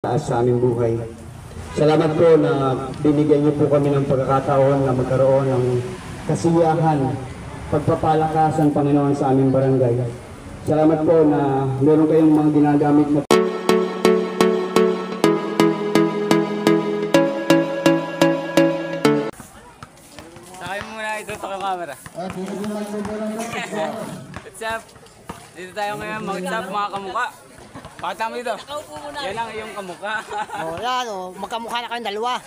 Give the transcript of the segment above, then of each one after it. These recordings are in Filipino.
taas sa aming buhay. Salamat po na binigyan niyo po kami ng pagkakataon na magkaroon ng kasiyahan, pagpapalakasan, Panginoon, sa aming barangay. Salamat po na meron kayong mga ginagamit na Sakay mo muna ito sa camera. What's up? Dito tayo ngayon, what's up mga kamukha? Pakita mo dito. Yan ang iyong kamukha. Yan magkamukha na kayong dalawa.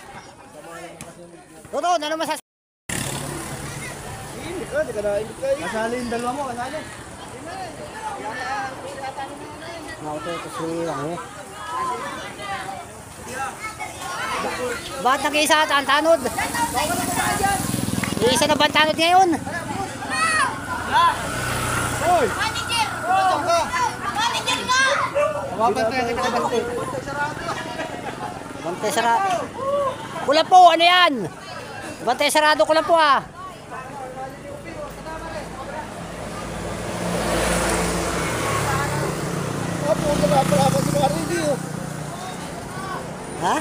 Toto, ano masas? kasali yung dalawa mo, kasali. Ito si Wango. Ba't nag-iisa at ang tanod? Iisa na ba ang tanod ngayon? Hoy! Manager! Manager nga! Kawapan kaya kita kabante. Bantay sarado. Kula po, ano yan? Bantay sarado ko lang po ah. Ha?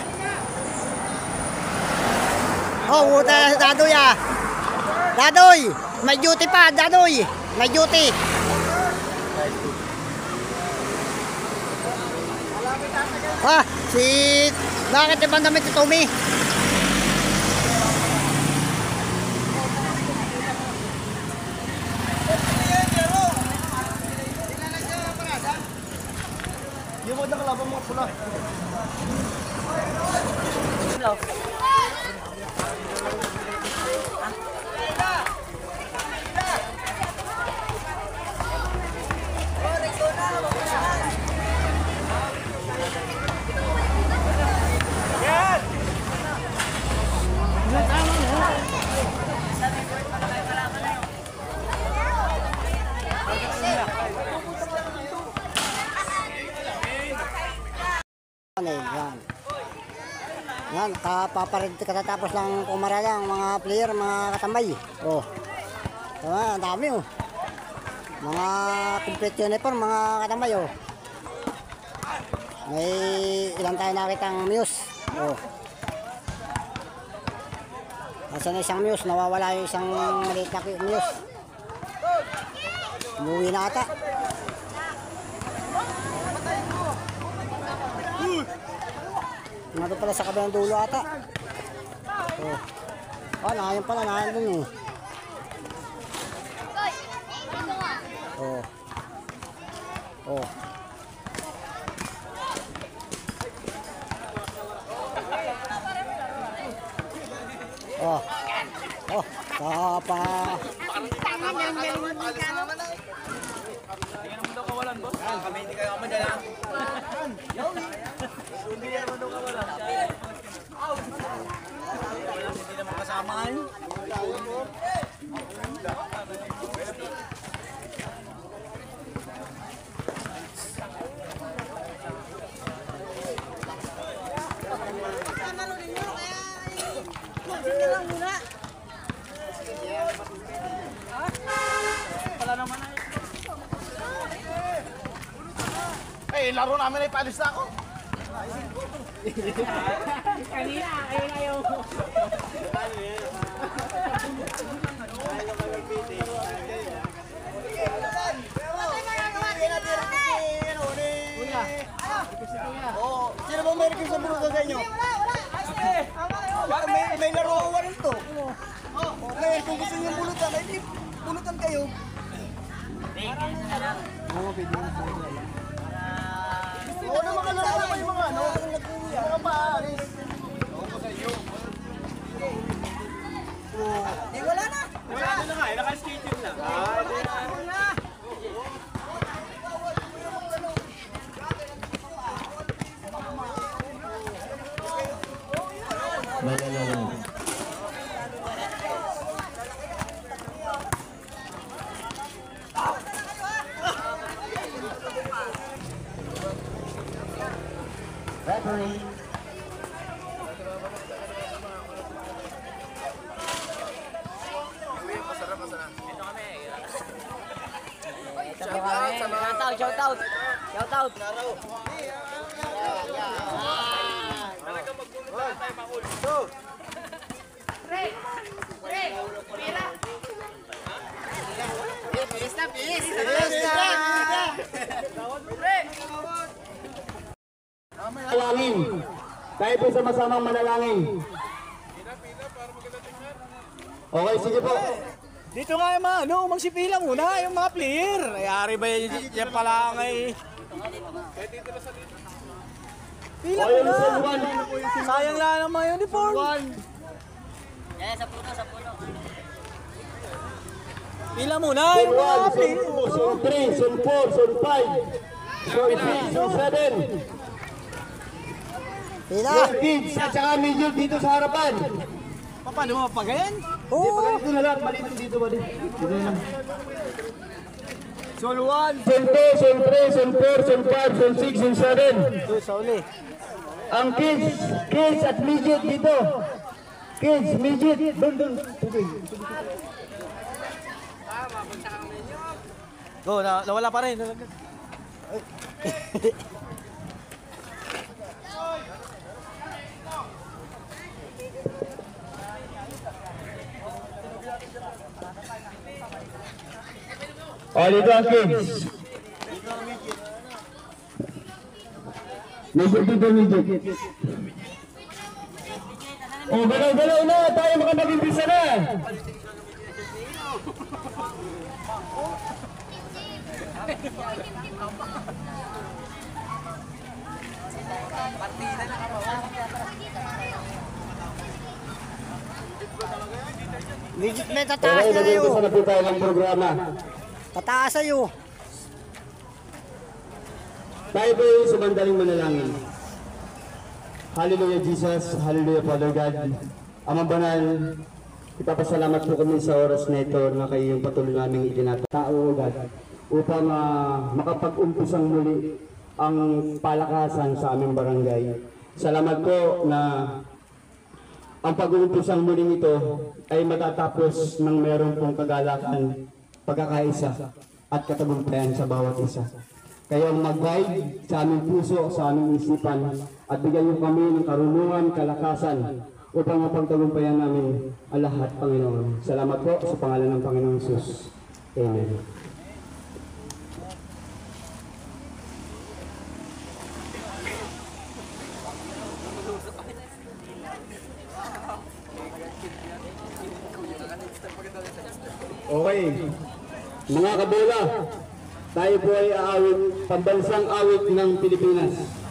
Oh, puta sa Dadoy ah. Dadoy, may duty pa, Dadoy. May duty. Bakit ibang damit si Tommy? Yung mo nakalaban mga pula. Yan. Yan, kapaparid katatapos lang pumarada ang mga player, mga katambay. Oh. Diba, ang dami oh. Mga complete uniform, mga katambay oh. May ilan tayo nakitang muse. Oh. Nasaan na isang muse, nawawala yung isang maliit na muse. Umuwi na ata. Nandun pala sa kabilang dulo ata. Oh. Nakayan pala, nakayan dun eh. Oh. Oh. Oh. Oh. Kapa. Hindi ka naman daw kawalan, boss. Kami hindi kayo kamadala. Hindi naman daw kawalan. Hindi naman kasamahan. Pala naman ay. Eh, laro namin ay paalis na ako. Kanina, ayun ayaw. Sino bang may request sa buruto sa inyo? May laro ko rin to. Ngayon, kung gusto niyo bulutan, ay di bulutan kayo. Oo na makalaro naman yung mga ano. Mga paalis. Wala na. Wala na nga, naka-schedule lang. Referee. Shout out. Manalangin. Tayo po sama-samang manalangin. Okay, sige po. Dito nga yung mga magsipila muna yung mga player. Ayari ba yan pala ngay? Pila Okay, muna. Luzon 1. Sayang lang naman yung uniform. Pila muna yung mga Zone 1, player. Zone 2, Zone 3, Zone 4, Zone 5, Zone 6, Zone 7. Pila. Yung kids at saka medyo dito sa harapan. Paano mo pagayan? Oo. Dito na lang, malito dito ba dito? Dito na lang. Zone 1. Zone 2, Zone 3, Zone 4, Zone 5, Zone 6, Zone 7. Doon sa uli. Ang kids at midget dito. Kids, midget, doon. Go, nawala pa rin. O, dito ang kids. Midget dito, midget. O, galaw-galaw na. Tayo makapag-impisa na. Midget may Okay, tataas na nag-umpisa yun. na po tayo ng programa. Tataas sa'yo. Tayo po yung sumandaling manalangin. Hallelujah Jesus, Hallelujah Father God. Amang banal, ipapasalamat po kami sa oras na ito na kayo yung patuloy naming itinatao, God, upang makapag-umpisang muli ang palakasan sa aming barangay. Salamat po na ang pag-uumpisang muling ito ay matatapos ng meron pong kagalakan, pagkakaisa at katagumpayan sa bawat isa. Kayong mag-guide sa aming puso, sa aming isipan, at bigyan niyo kami ng karunungan, kalakasan, upang mapagtagumpayan namin ang lahat, Panginoon. Salamat po sa pangalan ng Panginoong Jesus. Amen. Okay, mga kabola, tayo po ay aawit, pambansang awit ng Pilipinas.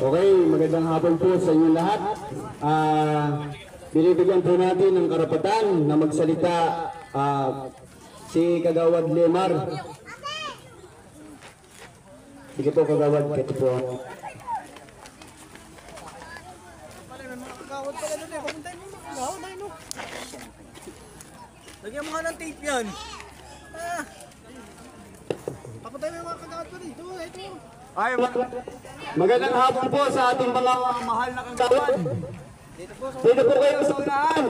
Okay, magandang hapon po sa inyo lahat. Binibigyan po natin ng karapatan na magsalita si Kagawad Lemar. Sige po, Kagawad, kito po. Kagawad pala doon eh. Papuntahin mo mga kagawad ay no. Lagyan mo nga ng tape yan. Papuntahin mo yung mga kagawad pa dito. Ito. Ay, Magandang hapon po sa ating mga mahal na kagawan. Dito po kayo sa unahan.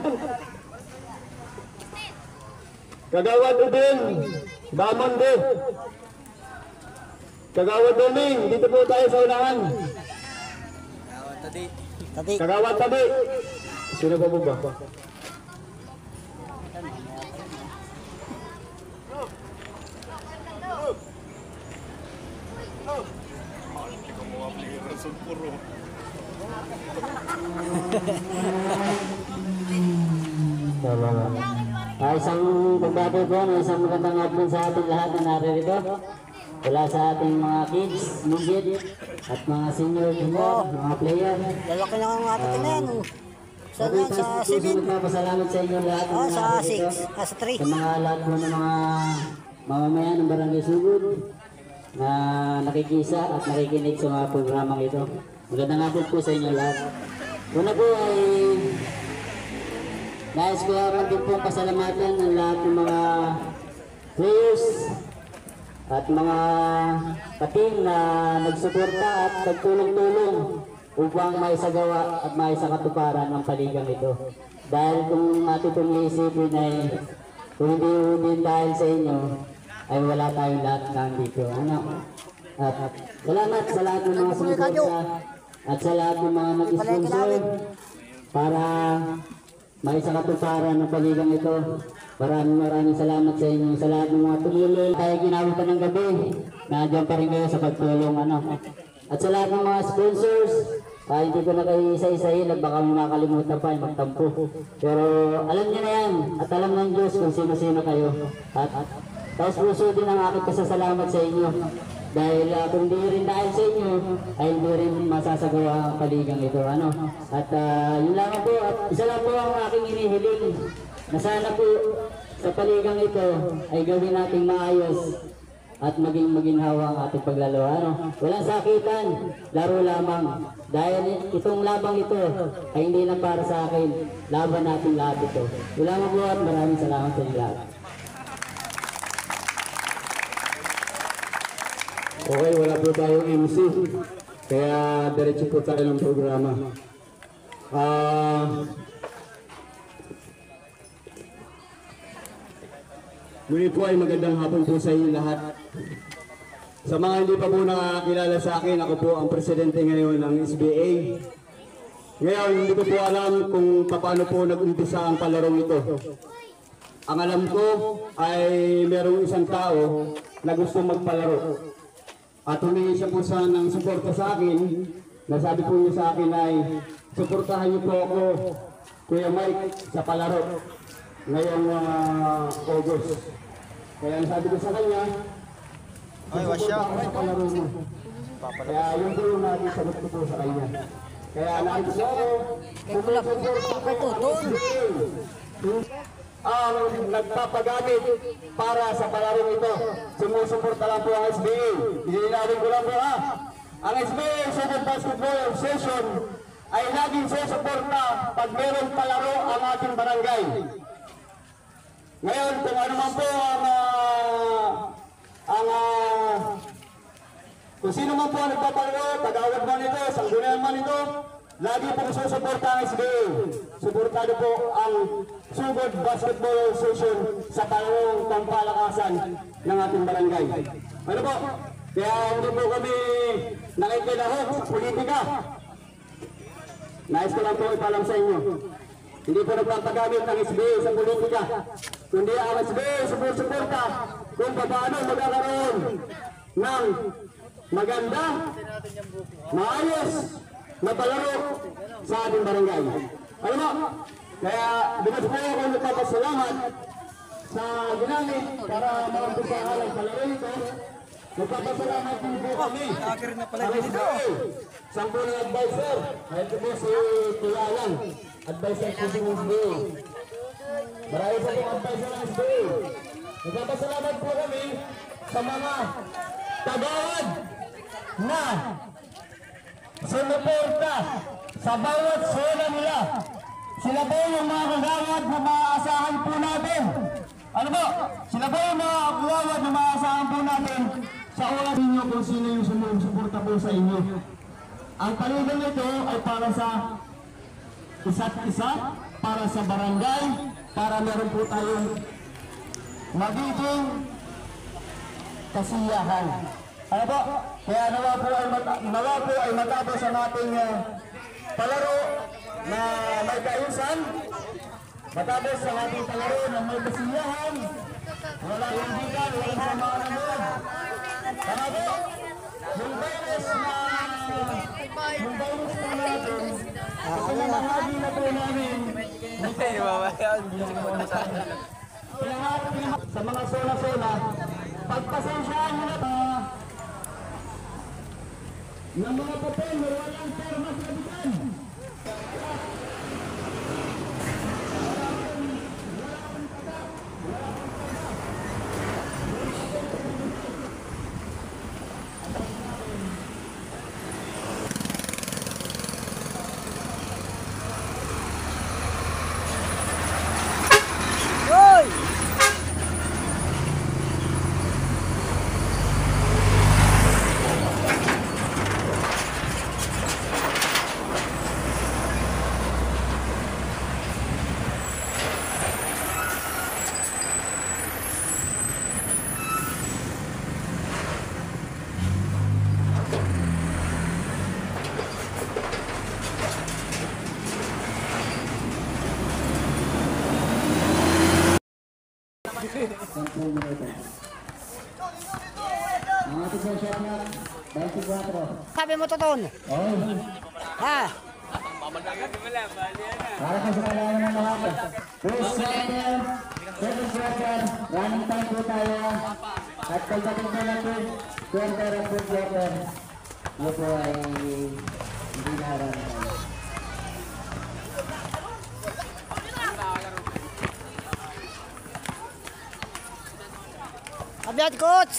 Kagawad Udin, Bamonde. Kagawad Doming, dito po tayo sa unahan. Tati. Kagawad Tabi. Sino ba ba? Isang pagbati po, isang magandang hapon sa ating lahat na naririto. Wala sa ating mga kids, midget, at mga senior junior, mga player. Lalaki na ang ating na yan. Saan yan? Sa 7? Nagpapasalamat sa inyo lahat na Sa naririto. 6. Sa 3. Sa mga lahat po ng mga mamamayan ng Barangay Sugod na nakikisa at nakikinig sa mga programang ito. Magandang hapon po sa inyo lahat. Una po ay nais ko naman din po pasalamatan ng lahat ng mga players at mga ka-team na nagsuporta at nagtulong-tulong upang maisagawa at maisakatuparan ang paligang ito. Dahil kung ating pong iisipin ay kung hindi dahil sa inyo ay wala tayong lahat nandito. At salamat sa lahat ng mga sumuporta at sa lahat ng mga nag-sponsor para maisakatuparan ng paligang ito. Maraming salamat sa inyo, sa lahat ng mga tumulong. Tayo ginawin pa ng gabi, nandiyan pa rin kayo sa pagtulong. At sa lahat ng mga sponsors, hindi ko na kayo isa-isahin at baka makakalimutan pa ay magtampo. Pero alam niyo na yan at alam ng Diyos kung sino-sino kayo. At taos puso din ang aking pasasalamat sa inyo. Dahil kung di rin dahil sa inyo, ay hindi rin masasagawa ang paligang ito. At yun lang po, at isa lang po ang aking inihiling na sana po sa paligang ito ay gawin nating maayos at maging maginhawa ang ating paglalaro. Walang sakitan, laro lamang. Dahil itong labang ito ay hindi lang para sa akin, laban natin lahat ito. Wala nga po at maraming salamat sa inyo lahat. Okay, wala po tayong MC. Kaya diretso po tayo ng programa. Muli po ay magandang hapon po sa inyo lahat. Sa mga hindi pa po nakakilala sa akin, ako po ang presidente ngayon ng SBA. Ngayon, hindi ko po alam kung paano po nag-umpisa ang palarong ito. Ang alam ko ay merong isang tao na gusto magpalaro. At humingi siya po ng suporta sa akin. Nasabi po niya sa akin ay suportahan niyo po ako, Kuya Mike, sa palaro ngayong August. Kaya sabi ko sa kanya, suporta ako sa palaro mo. Kaya yun po yung naging sagot ko po sa kanya. Kaya nais ako, ang nagpapagamit para sa palarong ito. Sumusuporta lang po ang SBA. Ilinawin ko lang po ang SBA Sugod Basketball Association ay laging susuporta pag meron palaro ang ating barangay. Ngayon, kung ano man po kung sino man po ang nagpapalaro, tagawad man ito, sanggunian man ito, lagi pong susuporta ang SBA. Suportado po ang Sugod Basketball Association sa palarong pampalakasan ng ating barangay. Ano po? Kaya hindi po kami nakikilahok sa politika. Nais ko lang po ipalam sa inyo. Hindi po nagpapagamit ang SBA sa politika. Kundi ang SBA sumusuporta kung paano magkakaroon ng maganda, maayos na palaro sa ating barangay. Alam mo, kaya bigas po ako nagpapasalamat sa ginamit para maumpisahan ang palaro ito. Nagpapasalamat din po kami sa SBA, Sampunang Advisor. Ito po si Tiyalang, Advisor po si SBA. Marami sa pong advisor ng SBA. Nagpapasalamat po kami sa mga tagawad na sumuporta sa bawat zona nila. Sila po yung mga kagawad na maaasahan po natin. Ano po? Sila po yung mga kagawad na maaasahan po natin sa oras ninyo kung sino yung sumuporta po sa inyo. Ang paligang ito ay para sa isa't isa, para sa barangay, para meron po tayong magiging kasiyahan. Ano po? Kaya nawa po ay matapos ang ating palaro na may kaayusan. Matapos ang ating palaro na may kasiyahan. Walang hindigan, walang samaan ng loob. Tama po? Yung bonus po natin, pinamahagi na po namin. Sa mga zona-zona, pagpasensyahan nyo na ng mga papel na walang forma sa kabitan. Sabi mo, Toton? Ha? Para sa kailangan ng mga first quarter, second quarter, running time po tayo. At pagdating po ng third quarter at fourth quarter, yun po ay hindi na running time. Kabiat, coach!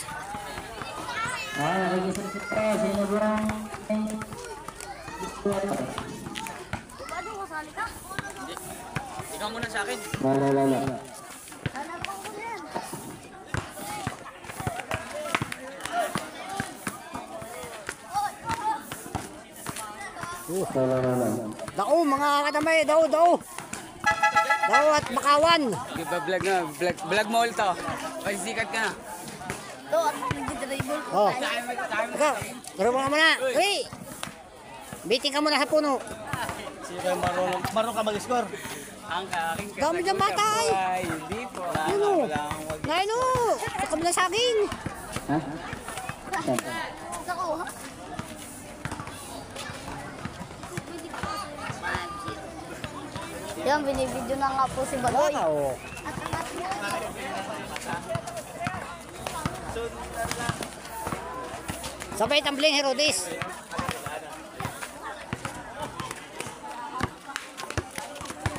Nakikisan po tayo sa inyo buong Ikaw muna sa akin. Wala. Dao, mga katamay, dao. Dao at bakawan. Vlog na. Vlog mo ulit ako. Pasisikat ka na. Ito, at nagdidribble ko. Oh. Ikaw, turo mo muna. Uy! Biting ka muna sa puno. Sino kayo marunong ka mag-score? Ang aking Dami dyan bata ay. ay hindi po. Ano? Ngayon o, sa kabilang saging. Ha? Ako, ha? Yan, binibidyo na nga po si Baloy. Oo. Sabay tumbling Herodes.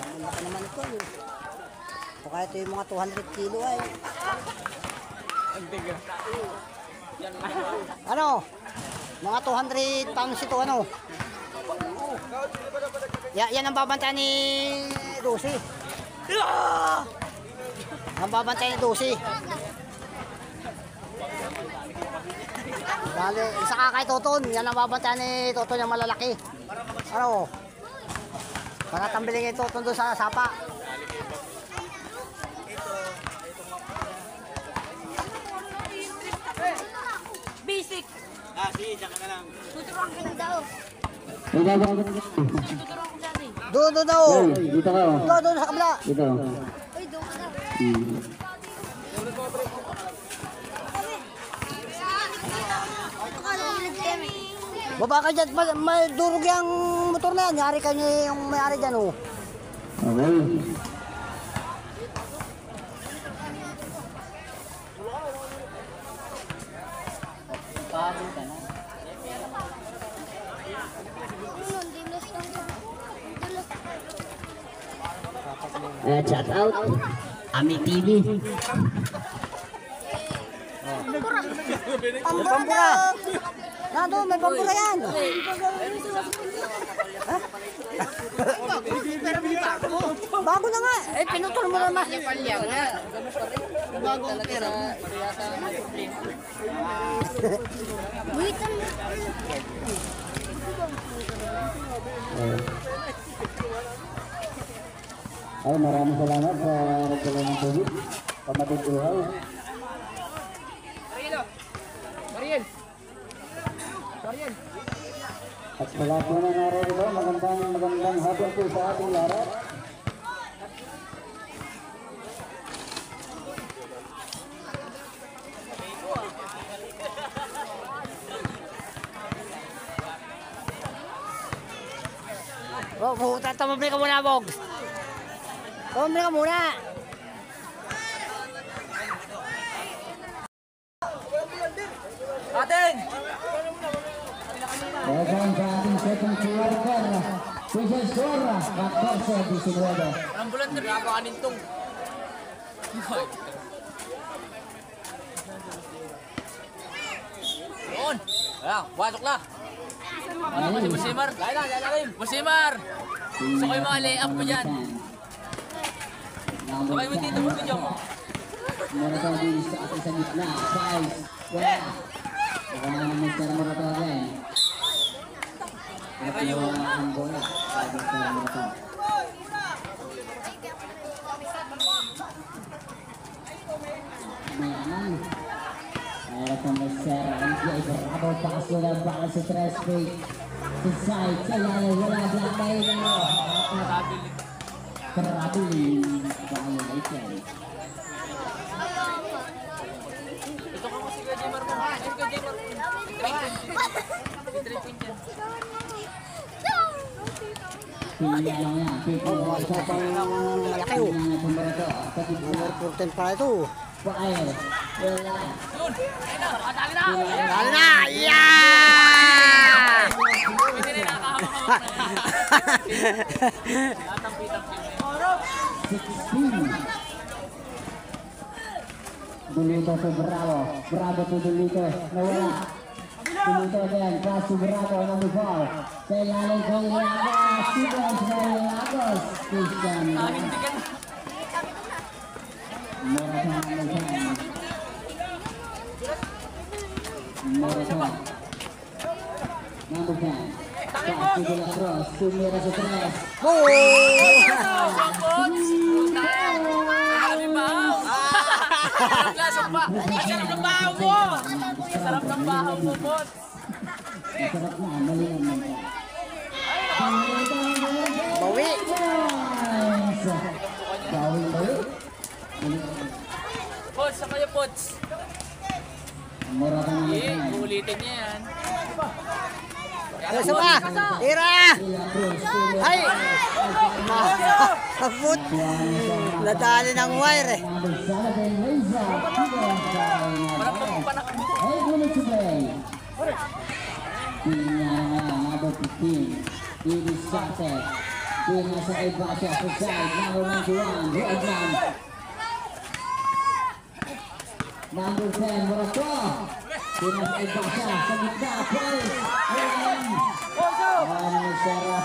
Ang laki naman ito. O kaya ito yung mga 200 kilo ay. Ano? Mga 200 pounds ito ano? Yan ang babanta ni Lucy. Ang babanta ni Lucy. Dali, isa ka kay Toton. Yan ang babanta ni Toton yung malalaki. Ano? Para tambilin yung Toton doon sa sapa. Basic. Sige, dyan ka lang. Tuturuan ka na daw. Tuturuan Tuturuan ko dati. Doon daw. Dito ka oh. Doon sa kabila. Dito. Uy, doon ka na. Baba ka dyan. May durog yung motor na yan. Yari ka niya yung may-ari dyan oh. Okay. Shout out Ami TV. Pampura. Nandun, may pampura yan. Ha? Bago na nga. Eh, pinutol mo naman. Bago ang pera. Wait, Ay, maraming salamat sa nagdala ng tubig. Pamatid uhaw. At sa lahat po na narito, magandang hapon po sa ating lahat. Oh, puta, tumabli ka muna, Bogs. Tumabli ka muna. Atin! Welcome sa ating second quarter. Special score, 14-19. Ang bulan na rin. Kapanin tong. Doon! Ayan, pasok na! Ano ba si Musimar? Lalim! Musimar! Gusto ko yung mga lay-up ko dyan. Sabay mo dito mo video mo. Meron tayo din sa ating sa gitna. 5, wala. Baka naman Mr. Morato again. At wala ang bola. Sabi Mr. Morato. Mayaman. Meron tayo Mr. MJ. Bravo pass wala bala sa 3 feet. Inside. Kaya wala black by na. Traveling violation. Ito ko si Kuya Jemar mo. Ay, Kuya Jemar. 3 point yan. Pilihan lang yan. Oh, isa pang malaki, oh. Number 14 pala ito. Fire. Wala. Yun! Ayun na! Atali na! Dali na! Yeah! Hindi na nakahawak. Tatampi-tampi. 16. Dulito to Bravo. Bravo to Dulito. Nawala. Dulito din. Pass to Bravo. Number 4. Kailangan kong Lagos. Students by Lagos. Christian. Hindi ka na. Morato. Number 10. Pass to De La Cruz. Tumira sa 3. Oh! Lasok pa! Ang sarap ng bahaw mo! Ang sarap ng bahaw mo, bot! Masarap na. Malinan mo. Bawi! Bawi. Pots, sa kayo, Pots! Morato naman Eh, yan. ulitin niya yan. Isa pa! Tira! Ay! Kaput! Nadali ng wire, eh. Parang pagpapanak mo. 8 minutes to play. Number 15. It is started. Dengan sa iba siya sa side. Number 91. Rodman. Number 10. Morato. Dengan sa iba siya sa gitna. Paris. Ayan. Sarah.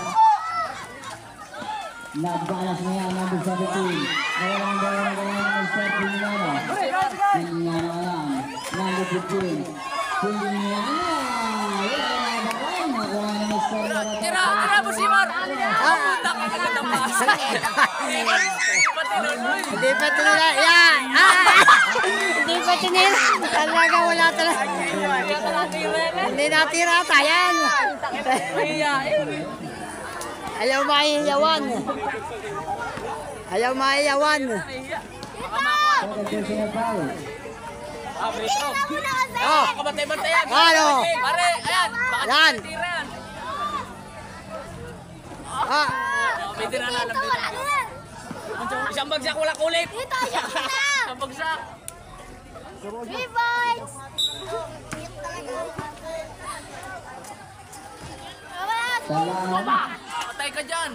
Nagbalas na yan. Number 17. Nawalang bola na ganyan ng start. Pinyano. Pinyano yan. Number 15. Pinyano. Tira, Musimar! Punta ka agad ng pasa. Pati Nonoy. Hindi pa tinila. Yan! Hindi pa tinila. Talaga wala talaga. Hindi natira. Tayan. Ayaw maiyawan. Ayaw maiyawan. Ah, Brito. Oh! Kabantay-bantayan. Ano? Pare, ayan. Baka Yan. tiran. Ah! May tiranan ng dito. Isang bagsak, wala kulit. Isang bagsak. Revives! Patay ka dyan.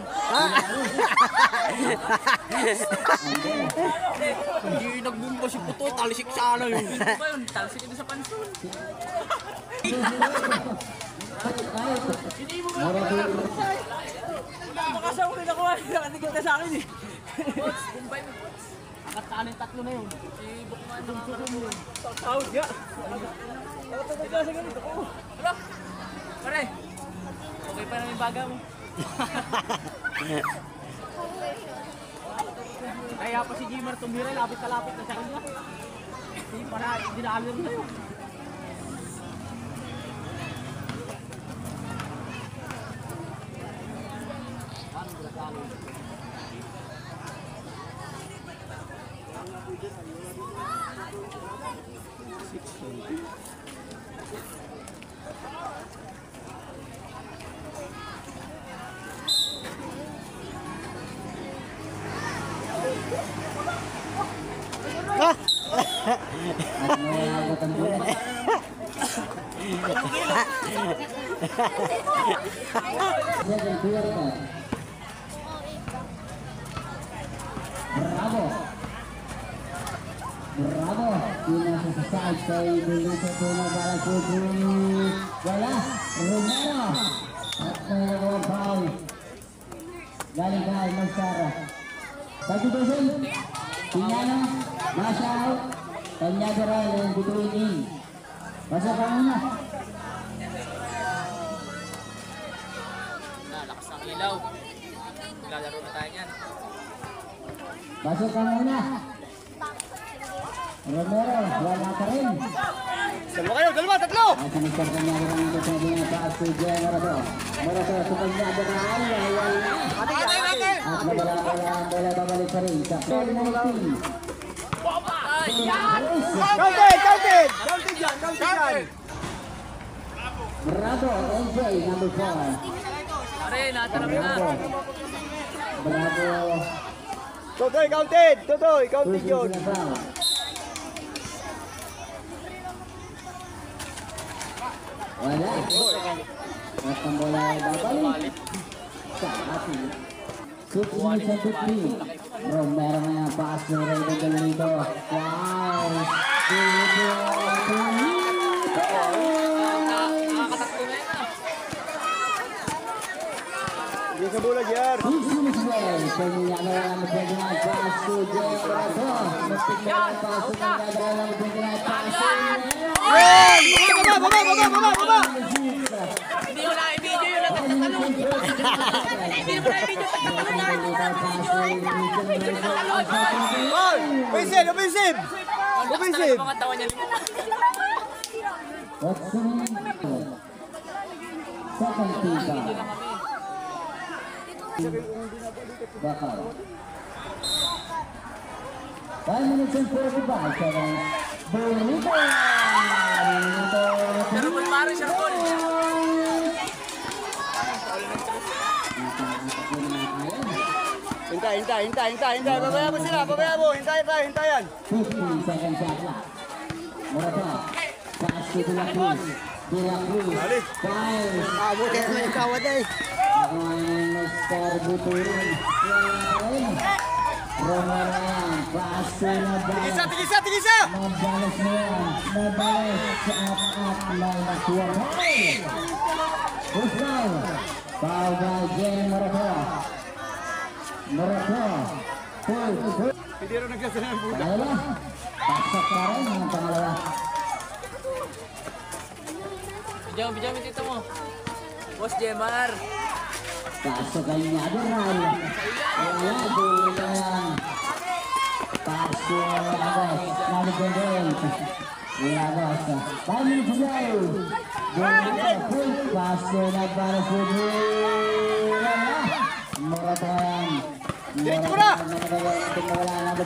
Hindi nagbumba si Puto, talisik sa ano yun. Ano ba yun? Talsik ito sa pansun. Makasama ko na kuha, nakatigil na sa akin eh. Bots, bumbay mo. Akataan yung tatlo na yun. Ibok mo ang nakakaroon mo. Out nga. Ito sa ganito ko. Hala, pare. Okay pa namin baga mo. Kaya pa si Jimmer tumira, lapit-kalapit na sa kanya. Hindi pa na, dinaalam na yun. At may ang bola. Second quarter. Bravo. Bravo. Pinasa sa side kay Dulito Tuna para sa wala. Romero. At may nagawang foul. Galing kay Magsara. Substitution. Pinyano. Masya out. Kanya Garal yang between in. Masuk ka muna. Lakas ng ilaw. Lalaro na tayo niyan. Masuk ka muna. Romero, wala ka rin. Dalawa, tatlo! At sinistar ka niya rin ito sa mga taas ko dyan, Morato. Morato, sa kanya Garal, wala. At nabala ang bola, babalik pa rin sa 4-19. Counted dyan! Bravo, NJ, number 4. Pare, natarap na. Bravo. Totoy, counted Pusin yun. sila foul. Wala. At ang bola ay babalik sa ating 6 minutes and 53. Romero na yung pass ng Raymond Galito. Wow! Nakakatakbo na yun ah. Hindi sa bola, Jer. 6 minutes away. Pagninyano ang mag-29 pass to Jerato. Mastik na ang pass to Jerato ang mag-29 pass to Baba! Hindi mo na i-video yun ang tatalon. Hindi mo na i-video ang tatalon. Offensive! Ang mga tawa niya. Second FIFA. Bakal. 5 minutes and 45 seconds. Bonito! Sarbol pare, sarbol. Hintay. Babaya mo sila, hintayan. 15 seconds shot clock. Morata. Pass to De La Cruz. De La Cruz. Fires. Buti naman yung kawad eh. Nakuha ng star buturin. Romero yan. Pass to Nabalas. Tigisa! Nabalas mo yan. Nabalas sa at minus 1. First down. Foul by Jenny Morata. Hindi rin nagkasana ng buda. Pangalawa. Paksak pa rin ang pangalawa. Bidyo mo dito mo. Boss Jemar. Pasok kay Garal. Wala, dulo na yan. Pasok agad. Nalagyan. Wala ba? 5 minutes to go. Pasok na para sa Wala. Morata yan. Dito mo na! Wala na ba?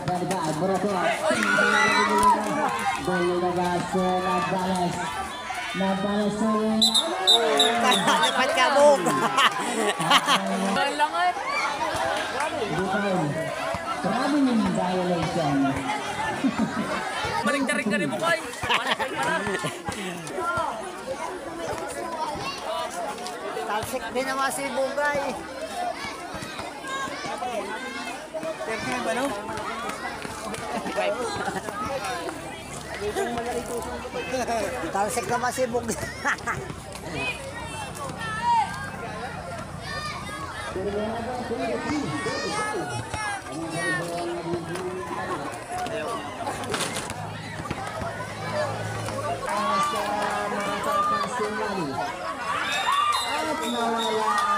Morata. Dulo na pasok na balas. Nabalas sa Dapat ka bog. Mahal lang eh. Grabe yung violation. Maling-tarik ka rin mo kay. Maling ka na. Talsik din naman si Bugay. 13 ba no? Talsik naman si Bugay. nawala